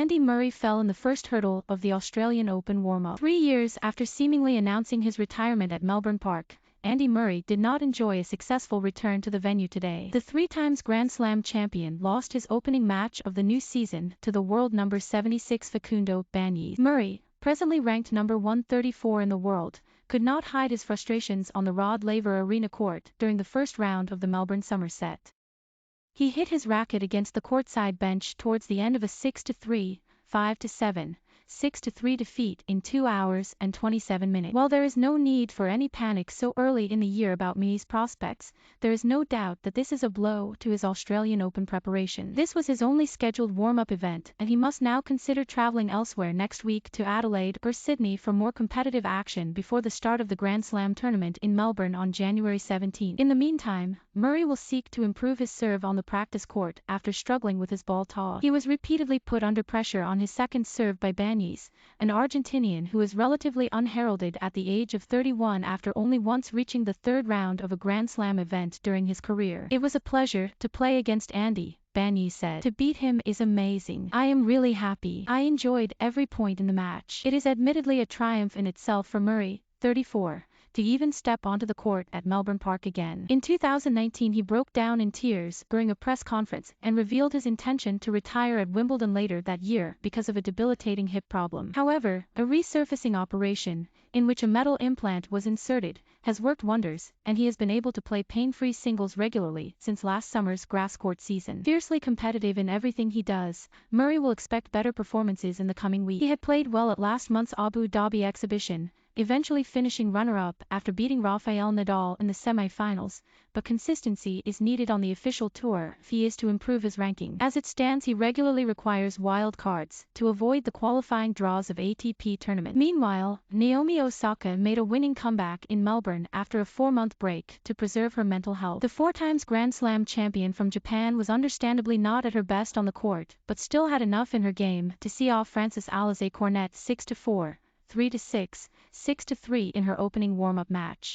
Andy Murray fell in the first hurdle of the Australian Open warm-up. 3 years after seemingly announcing his retirement at Melbourne Park, Andy Murray did not enjoy a successful return to the venue today. The 3-times Grand Slam champion lost his opening match of the new season to the world number 76 Facundo Bagnis. Murray, presently ranked number 134 in the world, could not hide his frustrations on the Rod Laver Arena court during the first round of the Melbourne Summer Set. He hit his racket against the courtside bench towards the end of a 6-3, 5-7, 6-3 defeat in 2 hours and 27 minutes. While there is no need for any panic so early in the year about Murray's prospects, there is no doubt that this is a blow to his Australian Open preparation. This was his only scheduled warm-up event, and he must now consider travelling elsewhere next week to Adelaide or Sydney for more competitive action before the start of the Grand Slam tournament in Melbourne on January 17. In the meantime, Murray will seek to improve his serve on the practice court after struggling with his ball toss. He was repeatedly put under pressure on his second serve by Bagnis, an Argentinian who is relatively unheralded at the age of 31 after only once reaching the third round of a Grand Slam event during his career. "It was a pleasure to play against Andy," Bagnis said. "To beat him is amazing. I am really happy. I enjoyed every point in the match." It is admittedly a triumph in itself for Murray, 34. To even step onto the court at Melbourne Park again. In 2019 he broke down in tears during a press conference and revealed his intention to retire at Wimbledon later that year because of a debilitating hip problem. However, a resurfacing operation, in which a metal implant was inserted, has worked wonders, and he has been able to play pain-free singles regularly since last summer's grass court season. Fiercely competitive in everything he does, Murray will expect better performances in the coming week. He had played well at last month's Abu Dhabi exhibition, eventually finishing runner-up after beating Rafael Nadal in the semi-finals, but consistency is needed on the official tour if he is to improve his ranking. As it stands, he regularly requires wild cards to avoid the qualifying draws of ATP tournament. Meanwhile, Naomi Osaka made a winning comeback in Melbourne after a 4-month break to preserve her mental health. The 4-times Grand Slam champion from Japan was understandably not at her best on the court, but still had enough in her game to see off France's Alize Cornet 6-4, 3-6, 6-3 in her opening warm-up match.